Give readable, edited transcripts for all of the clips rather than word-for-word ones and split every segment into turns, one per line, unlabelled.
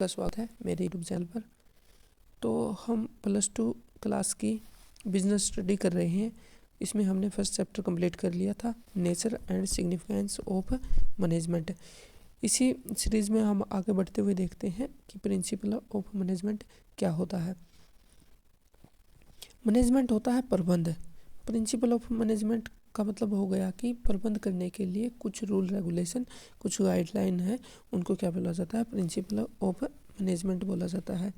का स्वागत है मेरे यूट्यूब चैनल पर। तो हम +2 क्लास की बिजनेस स्टडी कर रहे हैं। इसमें हमने फर्स्ट चैप्टर कंप्लीट कर लिया था, nature and significance of management. इसी सीरीज़ में हम आगे बढ़ते हुए देखते हैं कि प्रिंसिपल ऑफ मैनेजमेंट क्या होता है। मैनेजमेंट होता है प्रबंध। प्रिंसिपल ऑफ मैनेजमेंट का मतलब हो गया कि प्रबंध करने के लिए कुछ रूल रेगुलेशन, कुछ गाइडलाइन है, उनको क्या बोला जाता है? प्रिंसिपल ऑफ मैनेजमेंट बोला जाता है।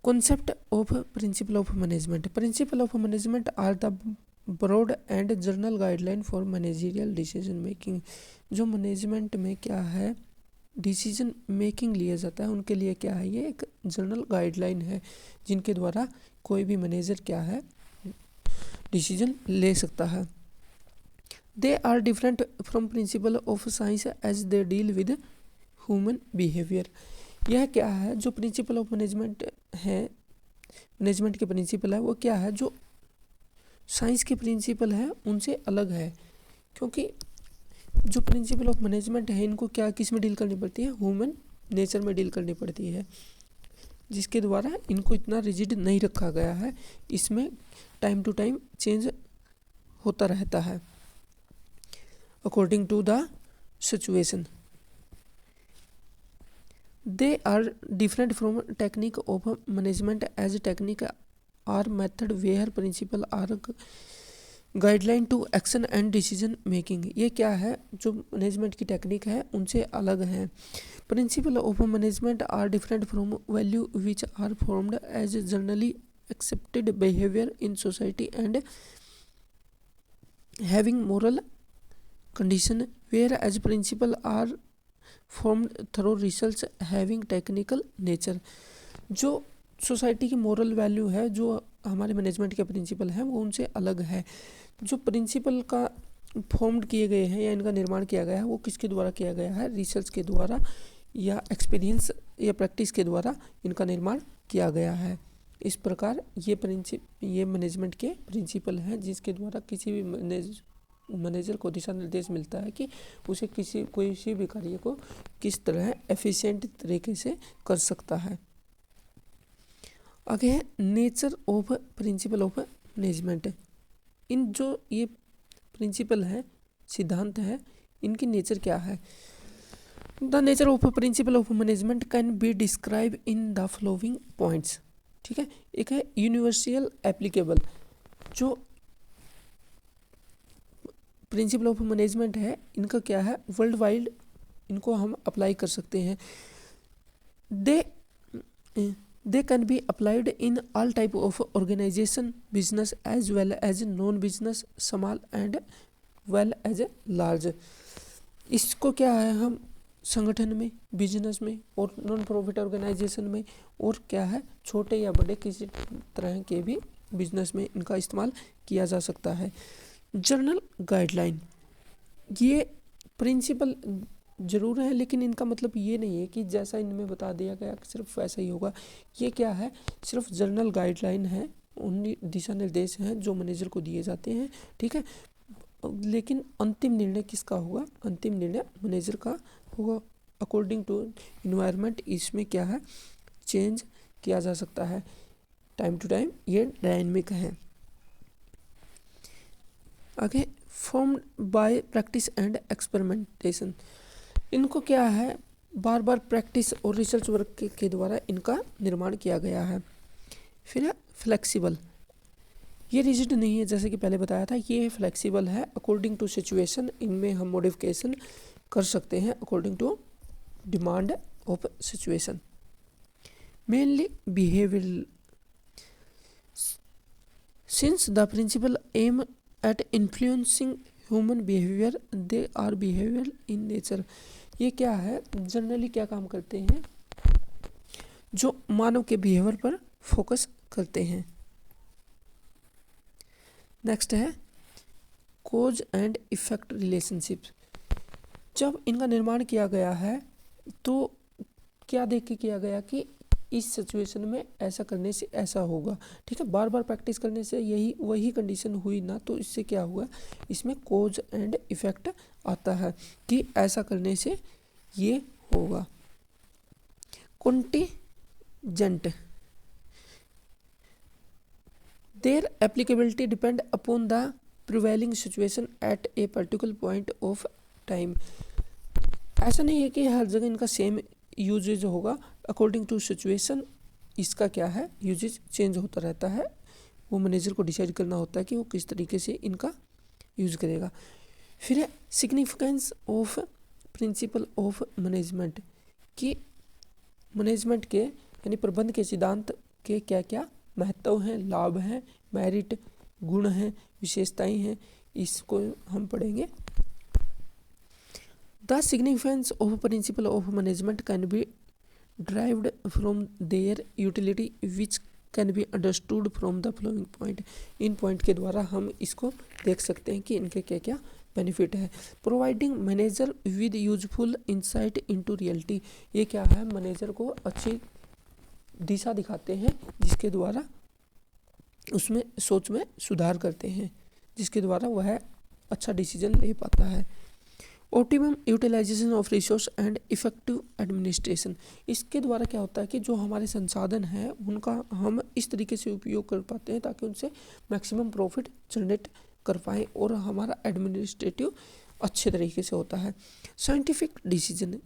Concept of principle of management. Principle of management are the broad and general guideline for managerial decision making. जो मैनेजमेंट में क्या है, डिसीजन मेकिंग लिया जाता है, उनके लिए क्या है, ये एक जनरल गाइडलाइन है जिनके द्वारा कोई भी मैनेजर क्या है, डिसीजन ले सकता है। They are different from principle of science as they deal with human behaviour. यह क्या है, जो प्रिंसिपल ऑफ मैनेजमेंट है, मैनेजमेंट के प्रिंसिपल है, वो क्या है, जो साइंस के प्रिंसिपल है उनसे अलग है। क्योंकि जो प्रिंसिपल ऑफ मैनेजमेंट है, इनको क्या किस में डील करनी पड़ती है? ह्यूमन नेचर में डील करनी पड़ती है, जिसके द्वारा इनको इतना रिजिड नहीं रखा गया है। इसमें टाइम टू टाइम चेंज होता रहता है according to the situation. They are different from technique of management as technique are method where principle are guideline to action and decision making. ये क्या है, जो मैनेजमेंट की टेक्निक है उनसे अलग है। Principle of management are different from value which are formed as generally accepted behavior in society and having moral condition, whereas principle are formed through research having technical nature। जो society की moral value है, जो हमारे management के principal हैं, वो उनसे अलग है। जो प्रिंसिपल का फॉर्म्ड किए गए हैं या इनका निर्माण किया गया है, वो किसके द्वारा किया गया है? रिसर्च के द्वारा या एक्सपीरियंस या प्रैक्टिस के द्वारा इनका निर्माण किया गया है। इस प्रकार ये मैनेजमेंट के प्रिंसिपल हैं, जिसके द्वारा किसी भी मैनेजर को दिशा निर्देश मिलता है कि उसे कोई भी कार्य को किस तरह एफिशिएंट तरीके से कर सकता है। आगे है nature of principle of management. इन जो ये प्रिंसिपल है, सिद्धांत है, इनकी नेचर क्या है? The nature of principle of management can be describe in the following points. ठीक है, एक है यूनिवर्सल एप्लीकेबल। जो प्रिंसिपल ऑफ मैनेजमेंट है, इनका क्या है, वर्ल्ड वाइड इनको हम अप्लाई कर सकते हैं। They can be applied in all type of organisation, business as well as non business, small and well as large. इसको क्या है, हम संगठन में, बिजनेस में और नॉन प्रॉफिट ऑर्गेनाइजेशन में, और क्या है, छोटे या बड़े किसी तरह के भी बिजनेस में इनका इस्तेमाल किया जा सकता है। जनरल गाइडलाइन, ये प्रिंसिपल जरूर है, लेकिन इनका मतलब ये नहीं है कि जैसा इनमें बता दिया गया सिर्फ वैसा ही होगा। ये क्या है, सिर्फ जनरल गाइडलाइन है, उन दिशा निर्देश हैं जो मैनेजर को दिए जाते हैं। ठीक है, लेकिन अंतिम निर्णय किसका होगा? अंतिम निर्णय मैनेजर का होगा अकॉर्डिंग टू इन्वायरमेंट। इसमें क्या है, चेंज किया जा सकता है टाइम टू टाइम, ये डायनेमिक है। आगे formed by practice and experimentation. इनको क्या है, बार बार प्रैक्टिस और रिसर्च वर्क के द्वारा इनका निर्माण किया गया है। फिर है फ्लेक्सिबल। ये रिजिड नहीं है, जैसे कि पहले बताया था, ये फ्लेक्सिबल है अकॉर्डिंग टू सिचुएशन। इनमें हम मॉडिफिकेशन कर सकते हैं according to demand of situation. Mainly behavioural, since the principle aim at influencing human behaviour, they are behavioural in nature. ये क्या है, जनरली क्या काम करते हैं, जो मानव के बिहेवियर पर फोकस करते हैं। नेक्स्ट है कोज एंड इफेक्ट रिलेशनशिप। जब इनका निर्माण किया गया है तो क्या देख के किया गया कि इस सिचुएशन में ऐसा करने से ऐसा होगा। ठीक है, बार बार प्रैक्टिस करने से यही वही कंडीशन हुई ना, तो इससे क्या हुआ, इसमें कोज एंड इफेक्ट आता है कि ऐसा करने से ये होगा। contingent. Their applicability depend upon the prevailing situation at a particular point of time. ऐसा नहीं है कि हर जगह इनका सेम यूजेज होगा, अकॉर्डिंग टू सिचुएशन इसका क्या है यूजेज चेंज होता रहता है। वो मैनेजर को डिसाइड करना होता है कि वो किस तरीके से इनका यूज करेगा। फिर है significance of principle of management, कि मैनेजमेंट के यानी प्रबंध के सिद्धांत के क्या क्या महत्व हैं, लाभ हैं, मेरिट, गुण हैं, विशेषताएं हैं, इसको हम पढ़ेंगे। The significance of principle of management can be derived from their utility which can be understood from the following point. इन पॉइंट के द्वारा हम इसको देख सकते हैं कि इनके क्या क्या बेनिफिट है। Providing manager with useful insight into reality, ये क्या है, मैनेजर को अच्छी दिशा दिखाते हैं जिसके द्वारा उसमें सोच में सुधार करते हैं, जिसके द्वारा वह अच्छा डिसीजन ले पाता है। Optimum utilisation of resource and effective administration, इसके द्वारा क्या होता है कि जो हमारे संसाधन हैं उनका हम इस तरीके से उपयोग कर पाते हैं ताकि उनसे मैक्सिमम प्रॉफिट जनरेट कर पाएँ और हमारा एडमिनिस्ट्रेटिव अच्छे तरीके से होता है। साइंटिफिक डिसीजन,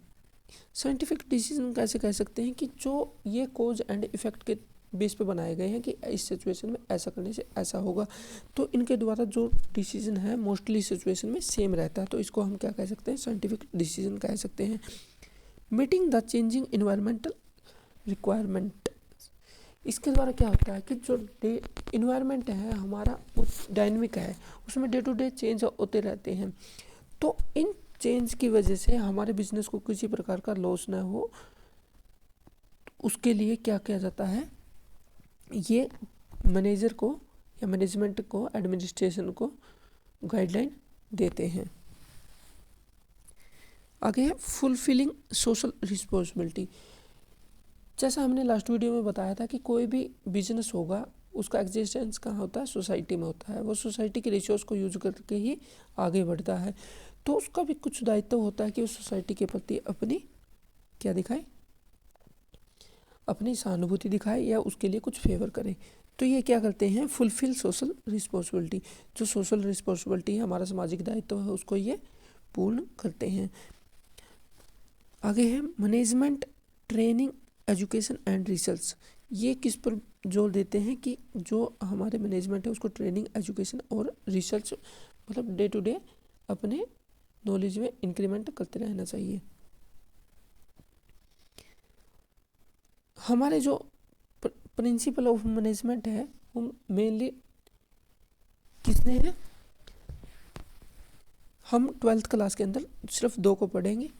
साइंटिफिक डिसीजन कैसे कह सकते हैं कि जो ये कोज एंड इफेक्ट के बेस पे बनाए गए हैं कि इस सिचुएशन में ऐसा करने से ऐसा होगा, तो इनके द्वारा जो डिसीजन है मोस्टली सिचुएशन में सेम रहता है, तो इसको हम क्या कह सकते हैं, साइंटिफिक डिसीजन कह सकते हैं। Meeting the changing environmental requirement, इसके द्वारा क्या होता है कि जो इन्वायरमेंट है हमारा वो डायनेमिक है, उसमें डे टू डे चेंज होते रहते हैं, तो इन चेंज की वजह से हमारे बिजनेस को किसी प्रकार का लॉस ना हो, उसके लिए क्या किया जाता है, ये मैनेजर को या मैनेजमेंट को एडमिनिस्ट्रेशन को गाइडलाइन देते हैं। आगे है फुलफिलिंग सोशल रिस्पॉन्सिबिलिटी। जैसा हमने लास्ट वीडियो में बताया था कि कोई भी बिजनेस होगा उसका एग्जिस्टेंस कहाँ होता है, सोसाइटी में होता है, वो सोसाइटी के रिसोर्स को यूज करके ही आगे बढ़ता है, तो उसका भी कुछ दायित्व होता है कि उस सोसाइटी के प्रति अपनी क्या दिखाए, अपनी सहानुभूति दिखाए या उसके लिए कुछ फेवर करे। तो ये क्या करते हैं, फुलफिल सोशल रिस्पॉन्सिबिलिटी, जो सोशल रिस्पॉन्सिबिलिटी है हमारा सामाजिक दायित्व है उसको ये पूर्ण करते हैं। आगे है management training education and research, ये किस पर जोर देते हैं कि जो हमारे मैनेजमेंट है उसको ट्रेनिंग एजुकेशन और रिसर्च मतलब डे टू डे अपने नॉलेज में इंक्रीमेंट करते रहना चाहिए। हमारे जो प्रिंसिपल ऑफ मैनेजमेंट है वो मेनली किसने है, हम 12th क्लास के अंदर सिर्फ 2 को पढ़ेंगे।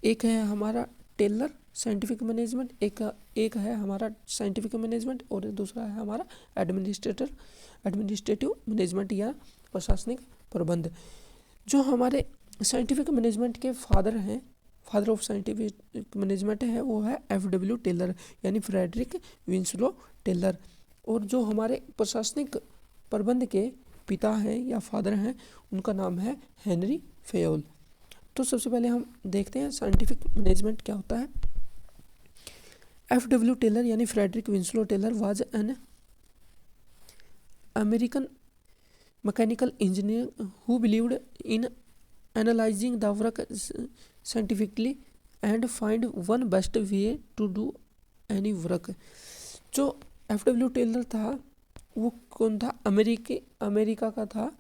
एक है हमारा टेलर साइंटिफिक मैनेजमेंट, एक है हमारा साइंटिफिक मैनेजमेंट और दूसरा है हमारा एडमिनिस्ट्रेटिव मैनेजमेंट या प्रशासनिक प्रबंध। जो हमारे साइंटिफिक मैनेजमेंट के फादर हैं, फादर ऑफ साइंटिफिक मैनेजमेंट है वो है F.W. टेलर यानी फ्रेडरिक विंसलो टेलर, और जो हमारे प्रशासनिक प्रबंध के पिता हैं या फादर हैं उनका नाम है हेनरी फेयोल। तो सबसे पहले हम देखते हैं साइंटिफिक मैनेजमेंट क्या होता है। F.W. टेलर यानी Frederick Winslow Taylor was an American mechanical engineer who believed in analysing the work scientifically and find one best way to do any work. जो F.W. टेलर था वो कौन था, अमेरिका का था,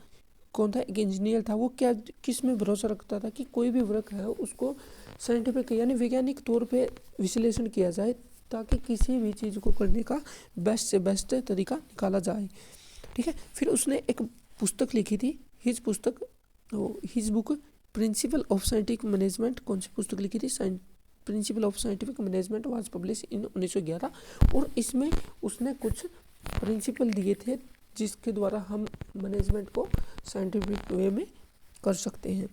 कौन था, एक इंजीनियर था। वो क्या किस में भरोसा रखता था कि कोई भी वर्क है उसको साइंटिफिक यानी वैज्ञानिक तौर पे विश्लेषण किया जाए ताकि किसी भी चीज़ को करने का बेस्ट से बेस्ट तरीका निकाला जाए। ठीक है, फिर उसने एक पुस्तक लिखी थी, his book principal of scientific management. कौन सी पुस्तक लिखी थी, principal of scientific management was publish in 1911, और इसमें उसने कुछ प्रिंसिपल दिए थे जिसके द्वारा हम मैनेजमेंट को साइंटिफिक वे में कर सकते हैं।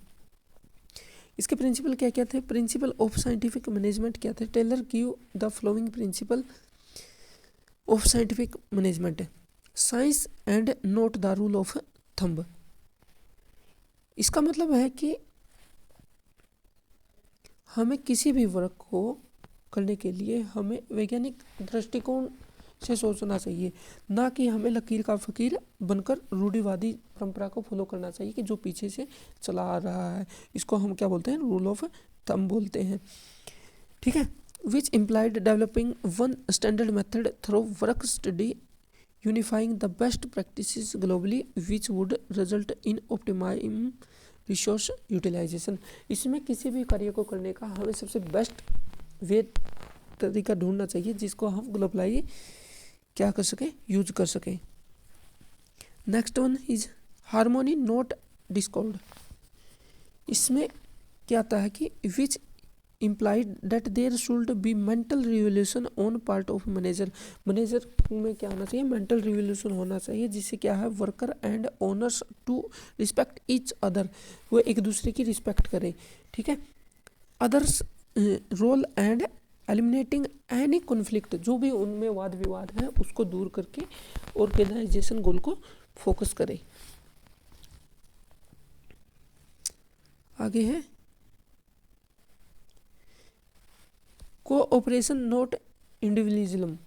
इसके प्रिंसिपल क्या क्या थे, प्रिंसिपल ऑफ साइंटिफिक मैनेजमेंट क्या थे, Taylor give the following principle of scientific management, science and not the rule of thumb. इसका मतलब है कि हमें किसी भी वर्क को करने के लिए हमें वैज्ञानिक दृष्टिकोण से सोचना चाहिए, ना कि हमें लकीर का फ़कीर बनकर रूढ़िवादी परंपरा को फॉलो करना चाहिए कि जो पीछे से चला आ रहा है। इसको हम क्या बोलते हैं, रूल ऑफ थंब बोलते हैं। ठीक है, which implied developing one standard method through work study unifying the best practices globally which would result in optimum resource utilisation. इसमें किसी भी कार्य को करने का हमें सबसे बेस्ट वे तरीका ढूंढना चाहिए जिसको हम ग्लोबलाइज क्या कर सकें, यूज कर सकें। Next one is harmony not Discord. इसमें क्या आता है कि विच implied that there should be mental revolution on part of manager में क्या होना चाहिए, मेंटल रिवोल्यूशन होना चाहिए, जिससे क्या है worker and owners to respect each other, वो एक दूसरे की रिस्पेक्ट करें। ठीक है, others role and eliminating any conflict, जो भी उनमें वाद विवाद है उसको दूर करके ऑर्गेनाइजेशन गोल को फोकस करें। आगे है कोऑपरेशन नॉट इंडिविजुअलिज्म,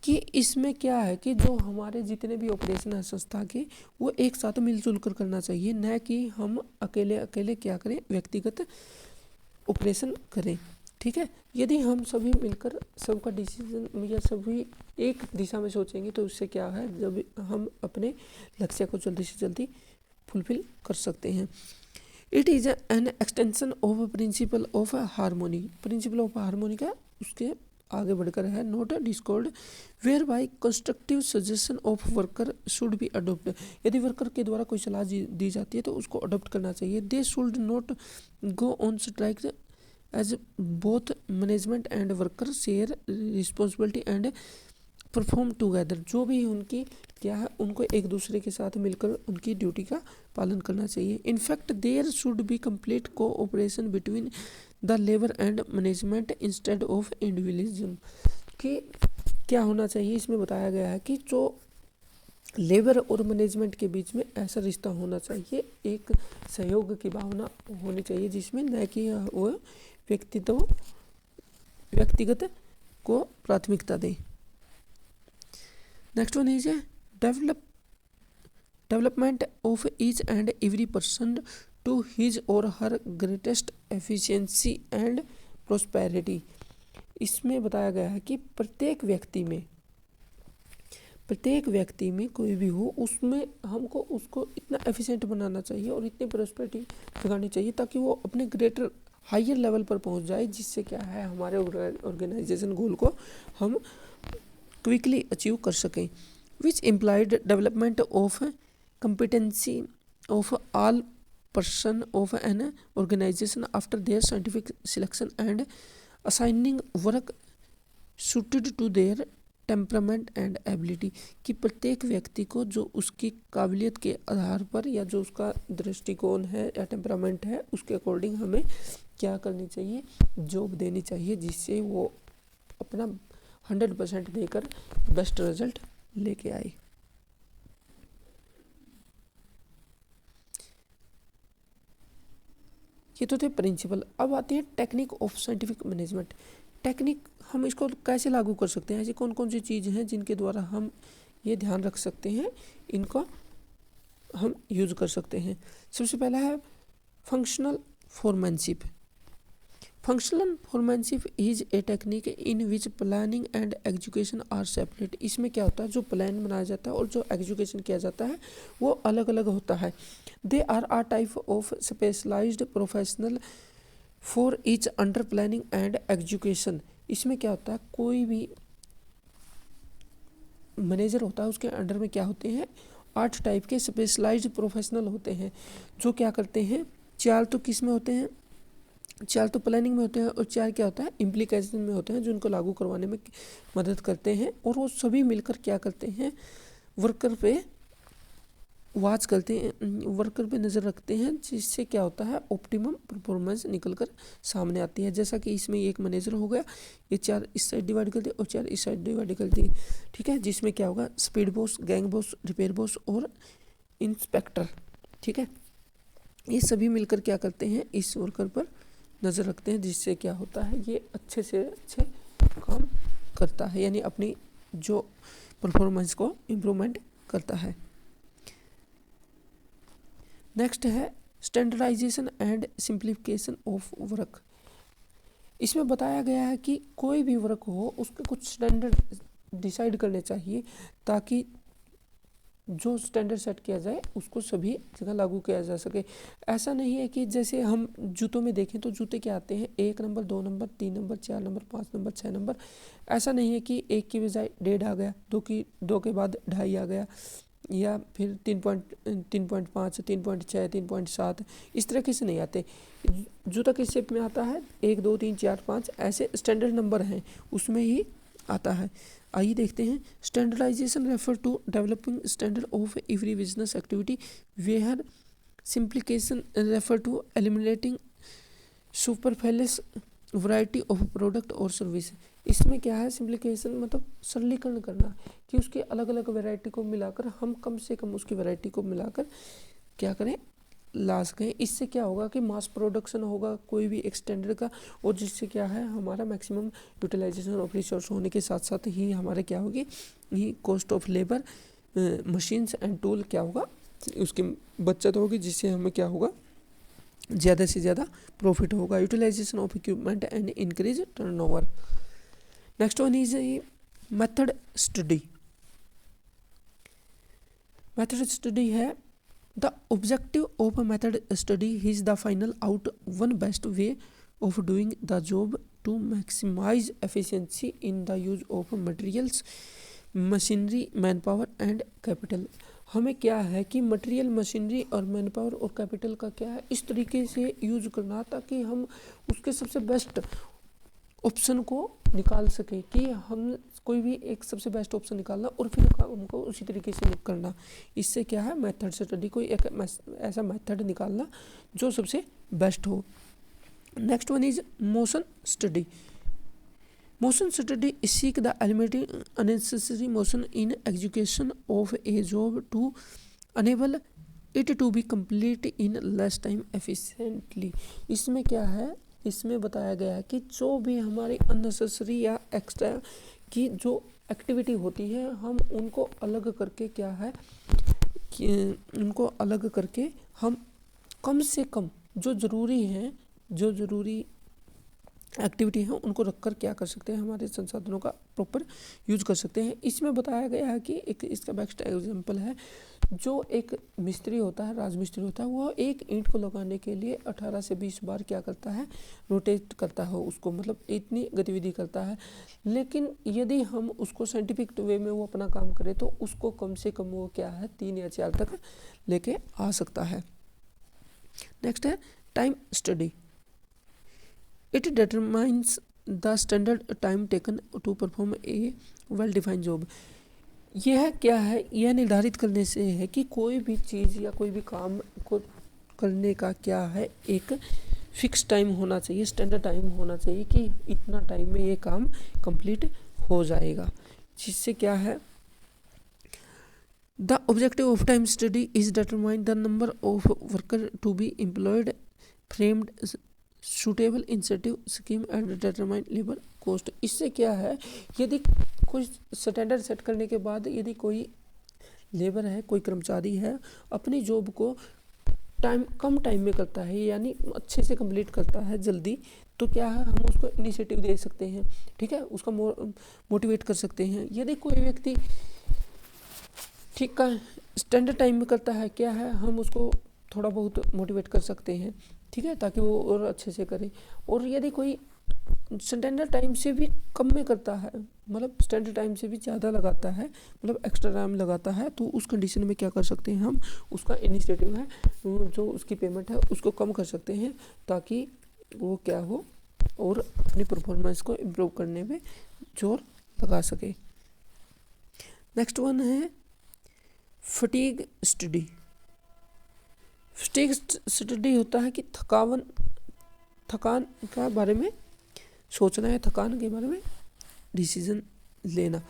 कि इसमें क्या है कि जो हमारे जितने भी ऑपरेशन है संस्था के, वो एक साथ मिलजुल कर करना चाहिए, न कि हम अकेले अकेले क्या करें, व्यक्तिगत ऑपरेशन करें। ठीक है, यदि हम सभी मिलकर सबका डिसीजन या सभी एक दिशा में सोचेंगे तो उससे क्या है, जब हम अपने लक्ष्य को जल्दी से जल्दी फुलफिल कर सकते हैं। It is an extension of principle of harmony, principle of harmony का उसके आगे बढ़कर है not discord whereby constructive suggestion of worker should be adopt. यदि वर्कर के द्वारा कोई सलाह दी जाती है तो उसको अडोप्ट करना चाहिए। They should not go on strike as both management and worker share responsibility and perform together, जो भी उनकी क्या है उनको एक दूसरे के साथ मिलकर उनकी ड्यूटी का पालन करना चाहिए। In fact there should be complete cooperation between the labour and management instead of individualism, कि क्या होना चाहिए, इसमें बताया गया है कि जो लेबर और मैनेजमेंट के बीच में ऐसा रिश्ता होना चाहिए, एक सहयोग की भावना होनी चाहिए, जिसमें न कि वो व्यक्तिगत को प्राथमिकता दें। Next one is development of each and every person to his और her greatest efficiency and prosperity. इसमें बताया गया है कि प्रत्येक व्यक्ति में कोई भी हो, उसमें हमको उसको इतना एफिशिएंट बनाना चाहिए और इतनी प्रोस्पेरिटी दिखानी चाहिए ताकि वो अपने ग्रेटर हायर लेवल पर पहुंच जाए, जिससे क्या है हमारे ऑर्गेनाइजेशन गोल को हम क्विकली अचीव कर सकें। Which implied development of competency of all person of an organization after their scientific selection and assigning work suited to their temperament and ability, कि प्रत्येक व्यक्ति को जो उसकी काबिलियत के आधार पर या जो उसका दृष्टिकोण है या टेम्परामेंट है उसके अकॉर्डिंग हमें क्या करनी चाहिए, जॉब देनी चाहिए, जिससे वो अपना 100% देकर बेस्ट रिजल्ट लेके आए। ये तो थे प्रिंसिपल। अब आती है technique of scientific management. Technique हम इसको कैसे लागू कर सकते हैं, ऐसी कौन कौन सी चीज़ हैं जिनके द्वारा हम ये ध्यान रख सकते हैं, इनको हम यूज कर सकते हैं। सबसे पहला है functional foremanship. Functional foremanship is a technique in which planning and execution are separate. इसमें क्या होता है, जो प्लान बनाया जाता है और जो एग्जीक्यूशन किया जाता है वो अलग अलग होता है। They are a type of specialised professional for each under planning and execution. इसमें क्या होता है, कोई भी मैनेजर होता है उसके अंडर में क्या होते हैं, 8 टाइप के स्पेशलाइज्ड प्रोफेशनल होते हैं, जो क्या करते हैं, 4 तो किस में होते हैं, 4 तो प्लानिंग में होते हैं और 4 क्या होता है, इम्प्लीकेशन में होते हैं, जो उनको लागू करवाने में मदद करते हैं। और वो सभी मिलकर क्या करते हैं, वर्कर पे वॉच करते हैं, वर्कर पे नज़र रखते हैं, जिससे क्या होता है ऑप्टिमम परफॉर्मेंस निकल कर सामने आती है। जैसा कि इसमें एक मैनेजर हो गया, ये 4 इस साइड डिवाइड कर दिए और 4 इस साइड डिवाइड कर दिए। ठीक है, जिसमें क्या होगा, speed boss, gang boss, repair boss और इंस्पेक्टर। ठीक है, ये सभी मिलकर क्या करते हैं, इस वर्कर पर नज़र रखते हैं, जिससे क्या होता है ये अच्छे से अच्छे काम करता है, यानी अपनी जो परफॉर्मेंस को इम्प्रूवमेंट करता है। नेक्स्ट है standardisation and simplification of work. इसमें बताया गया है कि कोई भी वर्क हो उसके कुछ स्टैंडर्ड डिसाइड करने चाहिए, ताकि जो स्टैंडर्ड सेट किया जाए उसको सभी जगह लागू किया जा सके। ऐसा नहीं है कि जैसे हम जूतों में देखें तो जूते क्या आते हैं 1 number, 2 number, 3 number, 4 number, 5 number, 6 number. ऐसा नहीं है कि 1 की बजाय 1.5 आ गया, 2 के बाद 2.5 आ गया, या फिर 3.5, 3.6, 3.7, इस तरीके से नहीं आते। जूता किस शेप में आता है 1, 2, 3, 4, 5 ऐसे स्टैंडर्ड नंबर हैं उसमें ही आता है। आइए देखते हैं। Standardisation refer to developing standard of every business activity, where simplification refer to eliminating superfluous variety of product और सर्विस। इसमें क्या है, सिंप्लीफिकेशन मतलब सरलीकरण करना, कि उसके अलग अलग वैरायटी को मिलाकर हम कम से कम उसकी वैरायटी को मिलाकर क्या करें, ला सकें। इससे क्या होगा कि मास प्रोडक्शन होगा कोई भी एक स्टैंडर्ड का, और जिससे क्या है हमारा मैक्सिमम यूटिलाइजेशन ऑफ रिसोर्स होने के साथ साथ ही हमारे क्या होगी, ये cost of labour, machines and tool क्या होगा, उसकी बचत होगी, जिससे हमें क्या होगा, ज़्यादा से ज़्यादा प्रॉफिट होगा। Utilisation of equipment and increase turnover. Next one is method study. Method study है the objective of a method study is the final out one best way of doing the job to maximise efficiency in the use of materials, machinery, man power and capital. हमें क्या है कि material, machinery और man power और capital का क्या है, इस तरीके से यूज करना ताकि हम उसके सबसे बेस्ट ऑप्शन को निकाल सके, कि हम कोई भी एक सबसे बेस्ट ऑप्शन निकालना और फिर उनको उसी तरीके से करना। इससे क्या है, मेथड स्टडी, कोई एक ऐसा मेथड निकालना जो सबसे बेस्ट हो। Next one is motion study. Motion study seek the eliminating unnecessary motion in execution of a job to enable it to be complete in less time efficiently. इसमें क्या है, इसमें बताया गया है कि जो भी हमारी अननेसेसरी या एक्स्ट्रा की जो एक्टिविटी होती है, हम उनको अलग करके क्या है कि उनको अलग करके हम कम से कम जो ज़रूरी हैं, जो ज़रूरी एक्टिविटी है उनको रखकर क्या कर सकते हैं, हमारे संसाधनों का प्रॉपर यूज कर सकते हैं। इसमें बताया गया है कि एक इसका बेस्ट एग्जांपल है, जो एक मिस्त्री होता है, राजमिस्त्री होता है, वो एक ईंट को लगाने के लिए 18 से 20 बार क्या करता है, रोटेट करता है उसको, मतलब इतनी गतिविधि करता है। लेकिन यदि हम उसको साइंटिफिक वे में वो अपना काम करे तो उसको कम से कम वो क्या है 3 या 4 तक लेके आ सकता है। नेक्स्ट है time study. It determines the standard time taken to perform a well-defined job. यह क्या है, यह निर्धारित करने से है कि कोई भी चीज़ या कोई भी काम को करने का क्या है, एक फिक्स टाइम होना चाहिए, स्टैंडर्ड टाइम होना चाहिए कि इतना टाइम में ये काम कंप्लीट हो जाएगा। जिससे क्या है, the objective of time study is determine the number of worker to be employed, framed suitable incentive scheme and determine labour cost. इससे क्या है, यदि कुछ स्टैंडर्ड सेट करने के बाद यदि कोई लेबर है, कोई कर्मचारी है, अपनी जॉब को कम टाइम में करता है, यानी अच्छे से कंप्लीट करता है जल्दी, तो क्या है, हम उसको इनिशिएटिव दे सकते हैं, ठीक है, उसका मोटिवेट कर सकते हैं। यदि कोई व्यक्ति ठीक का स्टैंडर्ड टाइम में करता है, क्या है, हम उसको थोड़ा बहुत मोटिवेट कर सकते हैं, ठीक है, ताकि वो और अच्छे से करे। और यदि कोई स्टैंडर्ड टाइम से भी कम में करता है, मतलब स्टैंडर्ड टाइम से भी ज़्यादा लगाता है, मतलब एक्स्ट्रा टाइम लगाता है, तो उस कंडीशन में क्या कर सकते हैं, हम उसका इनिशिएटिव है, जो उसकी पेमेंट है उसको कम कर सकते हैं, ताकि वो क्या हो और अपनी परफॉर्मेंस को इम्प्रूव करने में जोर लगा सके। नेक्स्ट वन है फटीग स्टडी। फटीग स्टडी होता है कि थकान के बारे में सोचना है, थकान के बारे में डिसीजन लेना।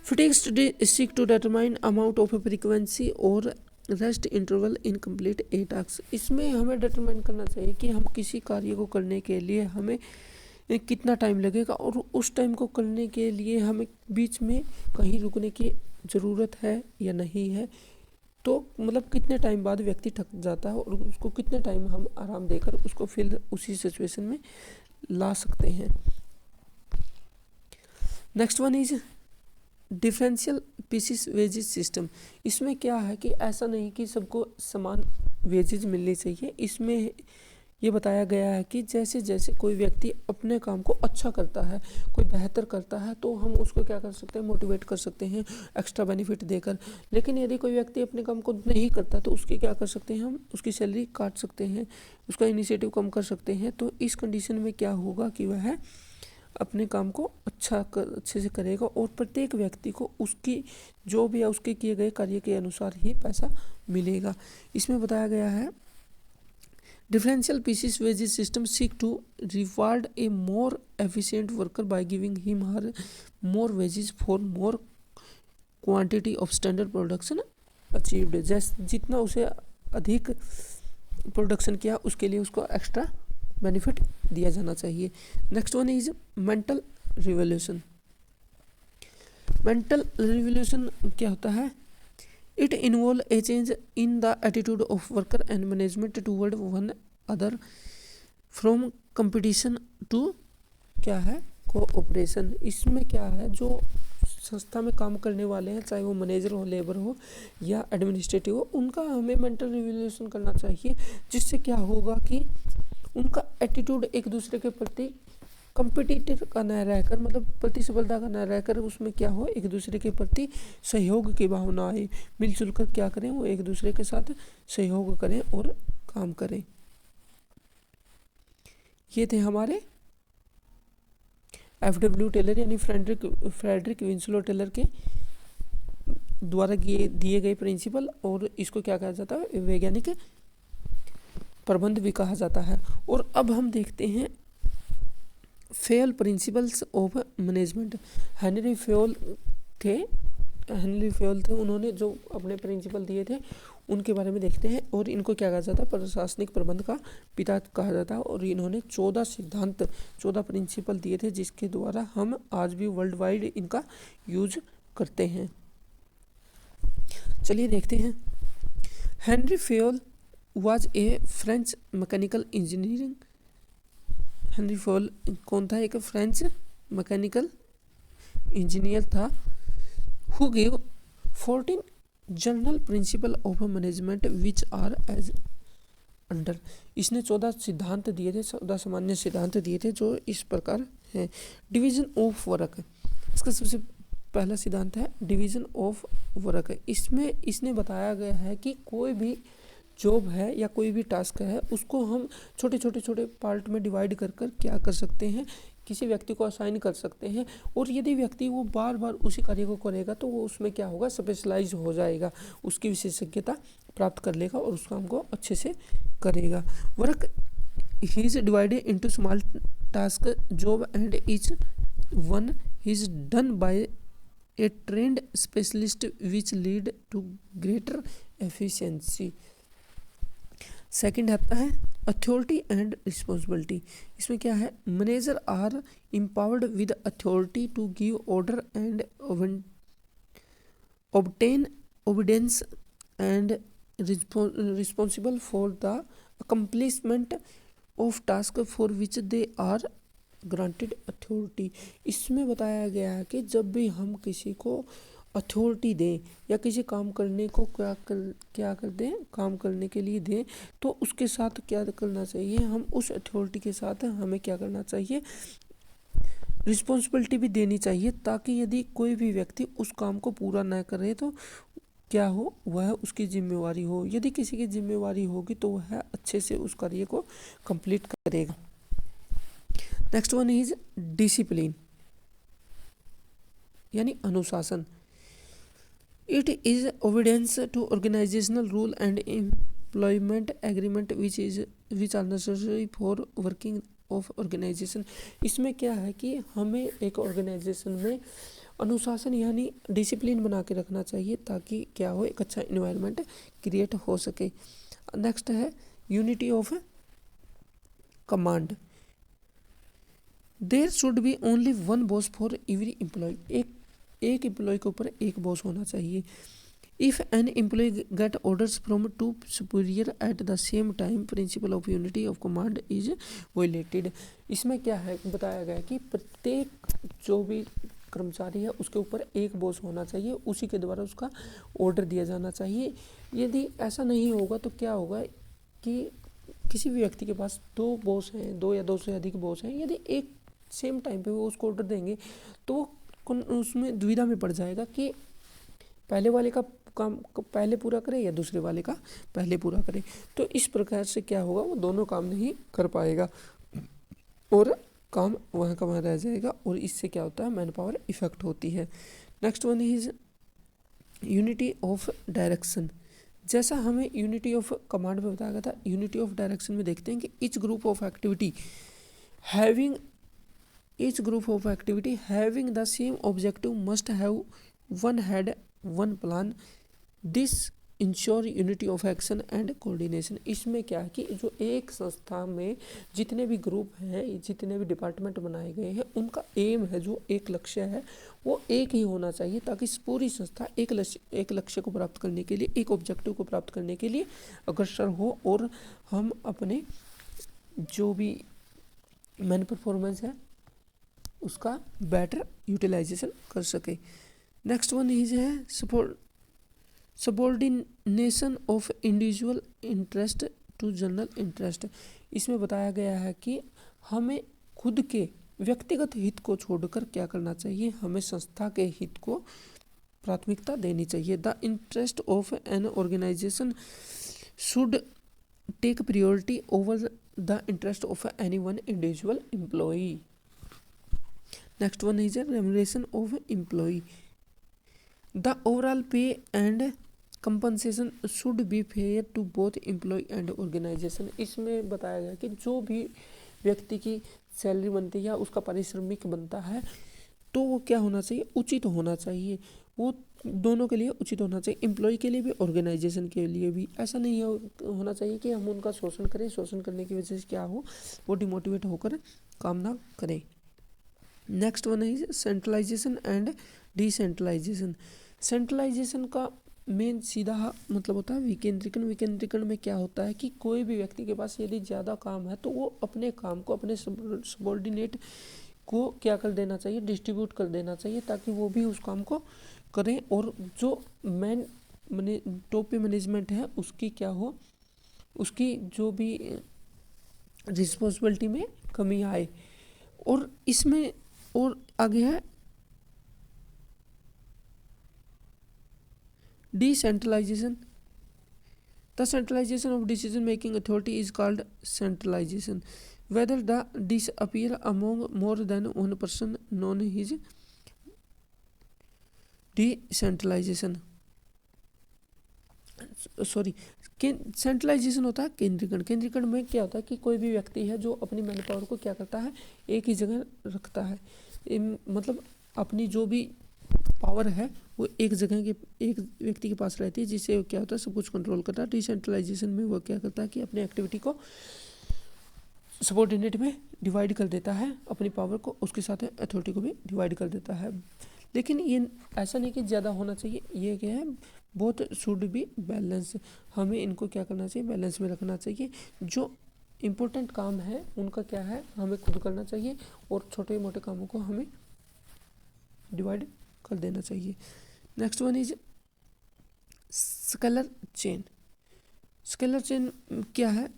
Fatigue study seek to determine amount of frequency और rest interval in complete a task. इसमें हमें डिटरमाइन करना चाहिए कि हम किसी कार्य को करने के लिए हमें कितना टाइम लगेगा और उस टाइम को करने के लिए हमें बीच में कहीं रुकने की ज़रूरत है या नहीं है। तो मतलब कितने टाइम बाद व्यक्ति थक जाता है और उसको कितने टाइम हम आराम देकर उसको फिर उसी सिचुएशन में ला सकते हैं। Next one is differential pieces wages system. इसमें क्या है कि ऐसा नहीं कि सबको समान वेजेस मिलनी चाहिए। इसमें ये बताया गया है कि जैसे जैसे कोई व्यक्ति अपने काम को अच्छा करता है, कोई बेहतर करता है, तो हम उसको क्या कर सकते हैं, मोटिवेट कर सकते हैं एक्स्ट्रा बेनिफिट देकर। लेकिन यदि कोई व्यक्ति अपने काम को नहीं करता तो उसकी क्या कर सकते हैं, हम उसकी सैलरी काट सकते हैं, उसका इनिशिएटिव कम कर सकते हैं। तो इस कंडीशन में क्या होगा कि वह अपने काम को अच्छे से करेगा और प्रत्येक व्यक्ति को उसकी जो भी है उसके किए गए कार्य के अनुसार ही पैसा मिलेगा। इसमें बताया गया है differential pieces wages system seek to reward a more efficient worker by giving him her more wages for more quantity of standard production achieved। जैसे जितना उसे अधिक प्रोडक्शन किया उसके लिए उसको एक्स्ट्रा बेनिफिट दिया जाना चाहिए। Next one is mental revolution. Mental revolution क्या होता है? It involves a change in the attitude of worker and management toward one other from competition to क्या है, कोऑपरेशन। इसमें क्या है, जो संस्था में काम करने वाले हैं, चाहे वो मैनेजर हो, लेबर हो या एडमिनिस्ट्रेटिव हो, उनका हमें मेंटल रिवोल्यूशन करना चाहिए, जिससे क्या होगा कि उनका एटीट्यूड एक दूसरे के प्रति कंपिटिटिव का न रहकर, मतलब प्रतिस्पर्धा का न रहकर, उसमें क्या हो, एक दूसरे के प्रति सहयोग की भावना आए, मिलजुल कर क्या करें, वो एक दूसरे के साथ सहयोग करें और काम करें। ये थे हमारे एफडब्ल्यू टेलर यानी फ्रेडरिक विंसलो टेलर के द्वारा दिए गए प्रिंसिपल, और इसको क्या कहा जाता है, वैज्ञानिक प्रबंध भी कहा जाता है। और अब हम देखते हैं Fayol principles of management. Henry Fayol थे, उन्होंने जो अपने प्रिंसिपल दिए थे उनके बारे में देखते हैं। और इनको क्या कहा जाता है, प्रशासनिक प्रबंध का पिता कहा जाता है। और इन्होंने 14 प्रिंसिपल दिए थे, जिसके द्वारा हम आज भी वर्ल्ड वाइड इनका यूज करते हैं। चलिए देखते हैं। Henri Fayol was a French mechanical engineering. Henri Fayol कौन था? एक फ्रेंच मैकेनिकल इंजीनियर था। Who give 14 general principle of management which are as under. इसने 14 सिद्धांत दिए थे, 14 सामान्य सिद्धांत दिए थे, जो इस प्रकार हैं। डिवीजन ऑफ वर्क, इसका सबसे पहला सिद्धांत है डिवीजन ऑफ वर्क। इसमें इसने बताया गया है कि कोई भी जॉब है या कोई भी टास्क है, उसको हम छोटे पार्ट में डिवाइड कर क्या कर सकते हैं, किसी व्यक्ति को असाइन कर सकते हैं। और यदि व्यक्ति वो बार बार उसी कार्य को करेगा तो वो उसमें क्या होगा, स्पेशलाइज हो जाएगा, उसकी विशेषज्ञता प्राप्त कर लेगा और उस काम को अच्छे से करेगा। Work is divided into small task job and each one is done by a trained specialist which lead to greater efficiency. Second आता है अथॉरिटी एंड रिस्पॉन्सिबिलिटी। इसमें क्या है, manager are empowered with authority to give order and obtain obedience and responsible for the accomplishment of task for which they are granted authority। इसमें बताया गया है कि जब भी हम किसी को अथॉरिटी दें या किसी काम करने को क्या कर दें, काम करने के लिए दें, तो उसके साथ क्या करना चाहिए, हम उस अथॉरिटी के साथ हमें क्या करना चाहिए, रिस्पॉन्सिबिलिटी भी देनी चाहिए, ताकि यदि कोई भी व्यक्ति उस काम को पूरा न करे तो क्या हो, वह उसकी जिम्मेवारी हो। यदि किसी की जिम्मेवारी होगी तो वह अच्छे से उस कार्य को कंप्लीट करेगा। नेक्स्ट वन इज डिसिप्लिन यानी अनुशासन। It is obedience to organisational rule and employment agreement which are necessary for working of organisation. इसमें क्या है कि हमें एक ऑर्गेनाइजेशन में अनुशासन यानी डिसिप्लिन बना के रखना चाहिए ताकि क्या हो, एक अच्छा इन्वायरमेंट क्रिएट हो सके। नेक्स्ट है unity of command. There should be only one boss for every employee. एक एम्प्लॉय के ऊपर एक बॉस होना चाहिए। If an employee get orders from two superior at the same time, principle of unity of command is violated. इसमें क्या है बताया गया है कि प्रत्येक जो भी कर्मचारी है उसके ऊपर एक बॉस होना चाहिए, उसी के द्वारा उसका ऑर्डर दिया जाना चाहिए। यदि ऐसा नहीं होगा तो क्या होगा कि किसी भी व्यक्ति के पास दो बॉस हैं, दो या दो से अधिक बॉस हैं, यदि एक सेम टाइम पे वो उसको ऑर्डर देंगे तो उसमें दुविधा में पड़ जाएगा कि पहले वाले का काम पहले पूरा करे या दूसरे वाले का पहले पूरा करे। तो इस प्रकार से क्या होगा, वो दोनों काम नहीं कर पाएगा और काम वहाँ का वहाँ रह जाएगा, और इससे क्या होता है, मैन पावर इफेक्ट होती है। Next one is unity of direction. जैसा हमें यूनिटी ऑफ कमांड में बताया गया था, यूनिटी ऑफ डायरेक्शन में देखते हैं कि each group of activity having the same objective must have one head one plan. This ensure unity of action and coordination. इसमें क्या है कि जो एक संस्था में जितने भी ग्रुप हैं, जितने भी डिपार्टमेंट बनाए गए हैं, उनका एम है, जो एक लक्ष्य है वो एक ही होना चाहिए, ताकि पूरी संस्था एक लक्ष्य को प्राप्त करने के लिए, एक ऑब्जेक्टिव को प्राप्त करने के लिए अग्रसर हो, और हम अपने जो भी मैन परफॉर्मेंस है उसका बेटर यूटिलाइजेशन कर सके। नेक्स्ट वन इज है subordination of individual interest to general interest. इसमें बताया गया है कि हमें खुद के व्यक्तिगत हित को छोड़कर क्या करना चाहिए, हमें संस्था के हित को प्राथमिकता देनी चाहिए। The interest of an organisation should take priority over the interest of any one individual employee. Next one is remuneration of employee. The overall pay and compensation should be fair to both employee and organisation. इसमें बताया गया कि जो भी व्यक्ति की salary बनती है या उसका पारिश्रमिक बनता है तो वो क्या होना चाहिए, उचित होना चाहिए, वो दोनों के लिए उचित होना चाहिए, एम्प्लॉय के लिए भी ऑर्गेनाइजेशन के लिए भी। ऐसा नहीं होना चाहिए कि हम उनका शोषण करें, शोषण करने की वजह से क्या हो, वो डिमोटिवेट होकर काम ना करें। नेक्स्ट वन है सेंट्रलाइजेशन एंड डिसेंट्रलाइजेशन। सेंट्रलाइजेशन का मेन सीधा मतलब होता है विकेंद्रीकरण। विकेंद्रीकरण में क्या होता है कि कोई भी व्यक्ति के पास यदि ज़्यादा काम है तो वो अपने काम को अपने सबऑर्डिनेट को क्या कर देना चाहिए, डिस्ट्रीब्यूट कर देना चाहिए, ताकि वो भी उस काम को करें, और जो टॉप पे मैनेजमेंट है उसकी क्या हो, उसकी जो भी रिस्पॉन्सिबिलिटी में कमी आए। और इसमें और आगे है decentralization. The centralization of decision making authority is called centralization. Whether the disappear among more than one person known as decentralization. Centralisation होता है केंद्रीकरण। केंद्रीकरण में क्या होता है कि कोई भी व्यक्ति है जो अपनी मैन पावर को क्या करता है, एक ही जगह रखता है, मतलब अपनी जो भी पावर है वो एक जगह के एक व्यक्ति के पास रहती है, जिससे क्या होता है सब कुछ कंट्रोल करता है। डिसेंट्रलाइजेशन में वो क्या करता है कि अपनी एक्टिविटी को सबऑर्डिनेट में डिवाइड कर देता है, अपनी पावर को उसके साथ अथॉरिटी को भी डिवाइड कर देता है। लेकिन ये ऐसा नहीं कि ज़्यादा होना चाहिए, ये क्या है, बोथ शुड बी बैलेंस। हमें इनको क्या करना चाहिए, बैलेंस में रखना चाहिए। जो इम्पोर्टेंट काम है उनका क्या है, हमें खुद करना चाहिए, और छोटे मोटे कामों को हमें डिवाइड कर देना चाहिए। Next one is scalar chain. Scalar chain क्या है,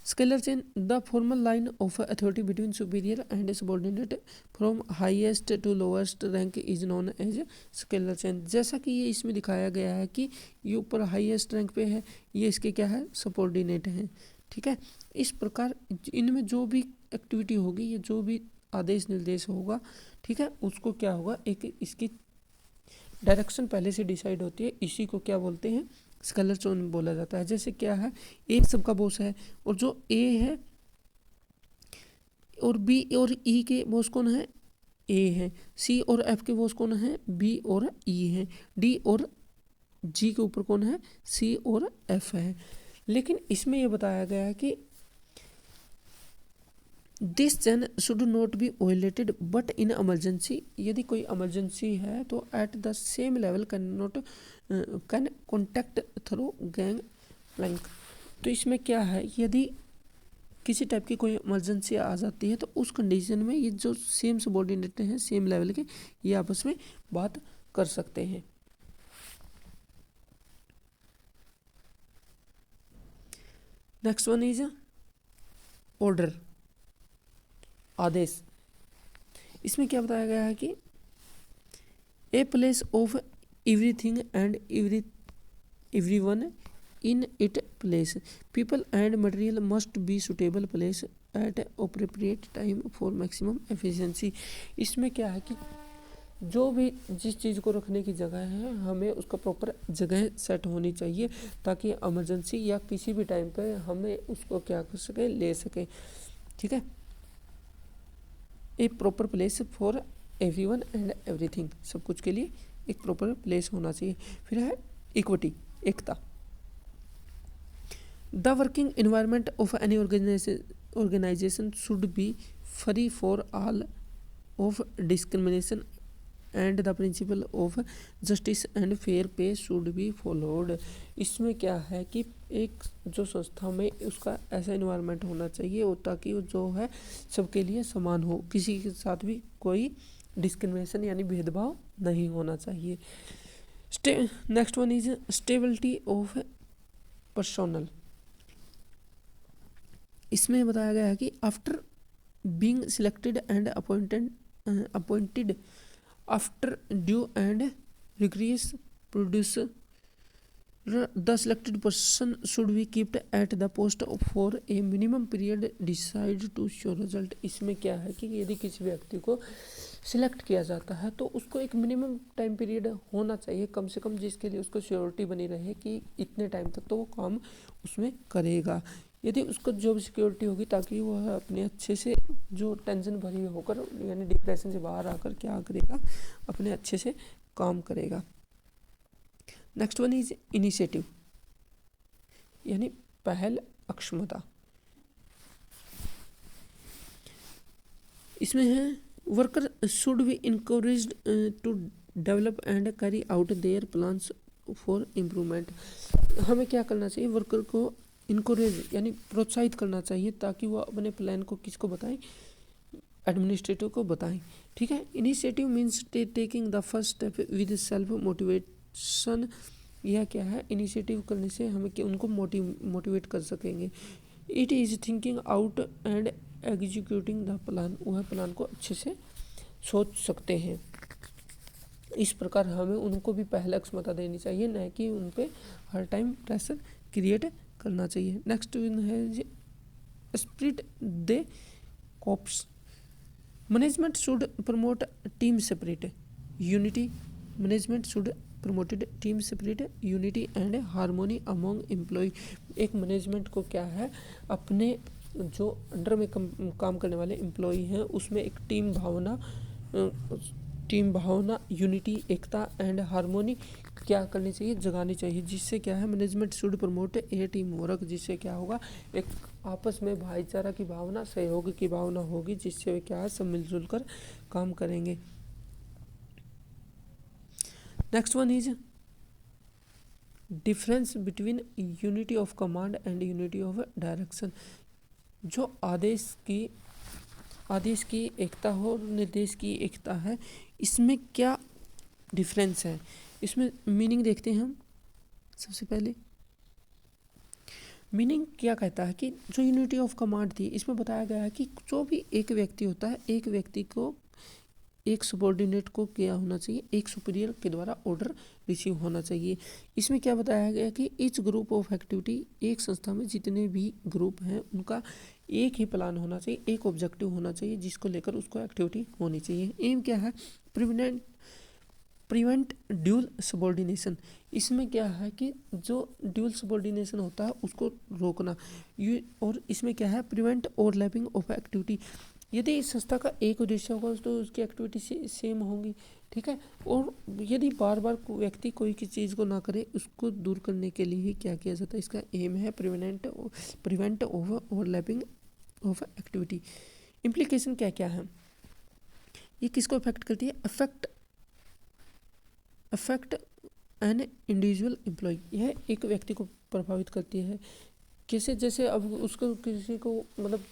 scalar chain the formal line of authority between superior and subordinate from highest to lowest rank is known as scalar chain. जैसा कि ये इसमें दिखाया गया है कि ये ऊपर हाईएस्ट रैंक पे है, ये इसके क्या है, सबऑर्डिनेट हैं, ठीक है। इस प्रकार इनमें जो भी एक्टिविटी होगी, ये जो भी आदेश निर्देश होगा, ठीक है, उसको क्या होगा, एक इसकी डायरेक्शन पहले से डिसाइड होती है, इसी को क्या बोलते हैं, स्केलर चेन बोला जाता है। जैसे क्या है, ए सबका बॉस है और जो ए है और बी और ई के बॉस कौन है, ए है। सी और एफ के बॉस कौन है, बी और ई है। डी और जी के ऊपर कौन है, सी और एफ है। लेकिन इसमें यह बताया गया है कि this chain should not be violated but in emergency, यदि कोई इमरजेंसी है तो at the same level can contact through gang plank. तो इसमें क्या है, यदि किसी टाइप की कोई इमरजेंसी आ जाती है तो उस कंडीशन में ये जो सेम सबॉर्डिनेट हैं, सेम लेवल के, ये आपस में बात कर सकते हैं। नेक्स्ट वन इज ऑर्डर, आदेश। इसमें क्या बताया गया है कि a place of everything and everyone in it place, people and material must be suitable place at appropriate time for maximum efficiency. इसमें क्या है कि जो भी जिस चीज़ को रखने की जगह है, हमें उसका प्रॉपर जगह सेट होनी चाहिए ताकि इमरजेंसी या किसी भी टाइम पे हमें उसको क्या कर सके, ले सके। ठीक है, a proper place for everyone and everything, सब कुछ के लिए एक प्रॉपर प्लेस होना चाहिए। फिर है equity, Ekta. The working environment of any organization should be free for all of discrimination and the principle of justice and fair pay should be followed। इसमें क्या है कि एक जो संस्था में उसका ऐसा इन्वायरमेंट होना चाहिए और ताकि वो जो है सबके लिए समान हो, किसी के साथ भी कोई डिस्क्रिमिनेशन यानी भेदभाव नहीं होना चाहिए। Next one is stability of personnel. इसमें बताया गया है कि after being selected and appointed after due and rigorous produce the selected person should be keeped at the post for a minimum period decide to show result. इसमें क्या है कि यदि किसी व्यक्ति को सिलेक्ट किया जाता है तो उसको एक मिनिमम टाइम पीरियड होना चाहिए कम से कम, जिसके लिए उसको श्योरिटी बनी रहे कि इतने टाइम तक तो वो काम उसमें करेगा। यदि उसको जॉब सिक्योरिटी होगी ताकि वह अपने अच्छे से जो टेंशन भरी होकर यानी डिप्रेशन से बाहर आकर क्या करेगा, अपने अच्छे से काम करेगा। नेक्स्ट वन इज इनिशिएटिव यानी पहल अक्षमता। इसमें है worker should be encouraged to develop and carry out their plans for improvement. हमें क्या करना चाहिए, वर्कर को इनकरेज यानी प्रोत्साहित करना चाहिए ताकि वो अपने प्लान को किसको बताएं, एडमिनिस्ट्रेटिव को बताएं। ठीक है, initiative means taking the first step with self motivation. यह क्या है, इनिशिएटिव करने से हमें उनको मोटिवेट कर सकेंगे। It is thinking out and executing the plan, वह प्लान को अच्छे से सोच सकते हैं। इस प्रकार हमें उनको भी पहले क्षमता देनी चाहिए, न कि उन पर हर टाइम प्रेशर क्रिएट करना चाहिए। नेक्स्ट है spirit de corps. Management should promote team spirit unity. Management should promoted team spirit unity and harmony among employ. एक मैनेजमेंट को क्या है, अपने जो अंडर में काम करने वाले एम्प्लॉय हैं उसमें एक टीम भावना यूनिटी, एकता एंड हार्मोनी क्या करनी चाहिए, जगानी चाहिए। जिससे क्या है, management should promote a team work, जिससे क्या होगा, एक आपस में भाईचारा की भावना, सहयोग की भावना होगी, जिससे क्या है सब मिलजुल कर काम करेंगे। Next one is difference between unity of command and unity of direction. जो आदेश की एकता हो और निर्देश की एकता है, इसमें क्या डिफरेंस है, इसमें मीनिंग देखते हैं हम। सबसे पहले मीनिंग क्या कहता है कि जो यूनिटी ऑफ कमांड थी, इसमें बताया गया है कि जो भी एक व्यक्ति होता है, एक व्यक्ति को एक सबॉर्डिनेट को क्या होना चाहिए, एक सुपीरियर के द्वारा ऑर्डर रिसीव होना चाहिए। इसमें क्या बताया गया कि ईच ग्रुप ऑफ एक्टिविटी, एक संस्था में जितने भी ग्रुप हैं उनका एक ही प्लान होना चाहिए, एक ऑब्जेक्टिव होना चाहिए जिसको लेकर उसको एक्टिविटी होनी चाहिए। एम क्या है, प्रिवेंट ड्यूल सबॉर्डिनेशन, इसमें क्या है कि जो ड्यूल सबॉर्डिनेशन होता है उसको रोकना। ये और इसमें क्या है, प्रिवेंट ओवरलैपिंग ऑफ एक्टिविटी, यदि इस संस्था का एक उद्देश्य होगा तो उसकी एक्टिविटी सेम होंगी, ठीक है। और यदि बार बार व्यक्ति कोई की चीज़ को ना करे, उसको दूर करने के लिए ही क्या किया जाता है, इसका एम है prevent overlapping of activity. Implication क्या क्या है, ये किसको अफेक्ट करती है, अफेक्ट एन इंडिविजुअल एम्प्लॉय, यह एक व्यक्ति को प्रभावित करती है। कैसे, जैसे अब उसको किसी को मतलब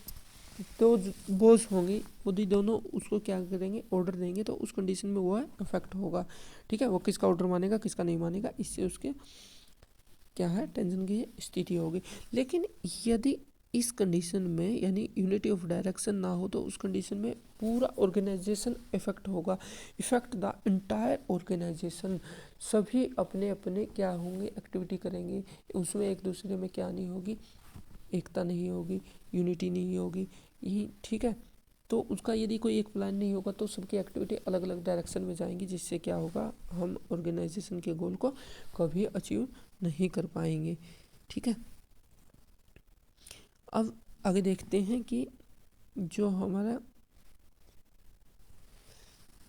तो बॉस होंगी, वो दोनों उसको क्या करेंगे, ऑर्डर देंगे, तो उस कंडीशन में वो अफेक्ट होगा, ठीक है। वो किसका ऑर्डर मानेगा, किसका नहीं मानेगा, इससे उसके क्या है, टेंशन की स्थिति होगी। लेकिन यदि इस कंडीशन में यानी यूनिटी ऑफ डायरेक्शन ना हो, तो उस कंडीशन में पूरा ऑर्गेनाइजेशन इफेक्ट होगा, इफेक्ट द एंटायर ऑर्गेनाइजेशन, सभी अपने अपने क्या होंगे, एक्टिविटी करेंगे, उसमें एक दूसरे में क्या नहीं होगी, एकता नहीं होगी, यूनिटी नहीं होगी, यही, ठीक है। तो उसका यदि कोई एक प्लान नहीं होगा तो सबकी एक्टिविटी अलग अलग डायरेक्शन में जाएंगी, जिससे क्या होगा, हम ऑर्गेनाइजेशन के गोल को कभी अचीव नहीं कर पाएंगे, ठीक है। अब आगे देखते हैं कि जो हमारा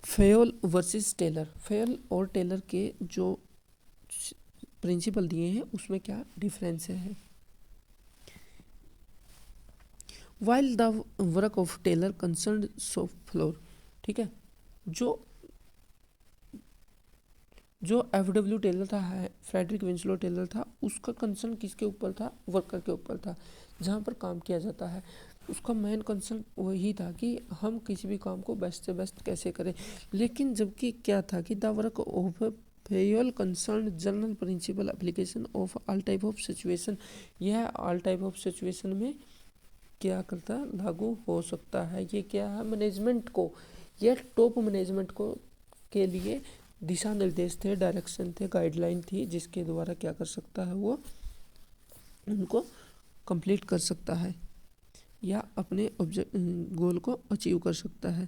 फेयोल वर्सेस टेलर, फेयोल और टेलर के जो प्रिंसिपल दिए हैं उसमें क्या डिफरेंस है। While the work of Taylor concern shop floor, ठीक है, जो एफडब्ल्यू टेलर था, फ्रेडरिक विंसलो टेलर था, उसका कंसर्न किसके ऊपर था, वर्कर के ऊपर था, जहाँ पर काम किया जाता है। उसका मेन कंसर्न वही था कि हम किसी भी काम को बेस्ट से बेस्ट कैसे करें। लेकिन जबकि क्या था कि the work of Fayol concern general principle application of all type of situation, यह ऑल टाइप ऑफ सिचुएशन में क्या करता, लागू हो सकता है। ये क्या है, मैनेजमेंट को, यह टॉप मैनेजमेंट को के लिए दिशा निर्देश थे, डायरेक्शन थे, गाइडलाइन थी, जिसके द्वारा क्या कर सकता है, वो उनको कंप्लीट कर सकता है या अपने गोल को अचीव कर सकता है।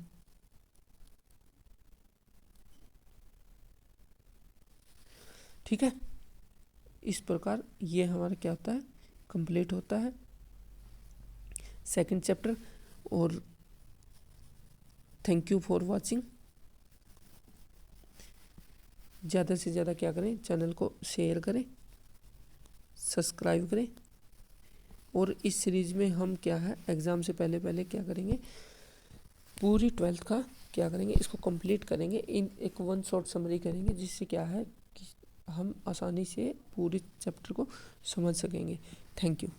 ठीक है, इस प्रकार ये हमारा क्या होता है, कंप्लीट होता है सेकंड चैप्टर। और थैंक यू फॉर वाचिंग। ज़्यादा से ज़्यादा क्या करें, चैनल को शेयर करें, सब्सक्राइब करें। और इस सीरीज़ में हम क्या है, एग्ज़ाम से पहले पहले क्या करेंगे, पूरी 12th का क्या करेंगे, इसको कंप्लीट करेंगे, इन एक वन शॉट समरी करेंगे, जिससे क्या है कि हम आसानी से पूरी चैप्टर को समझ सकेंगे। Thank you.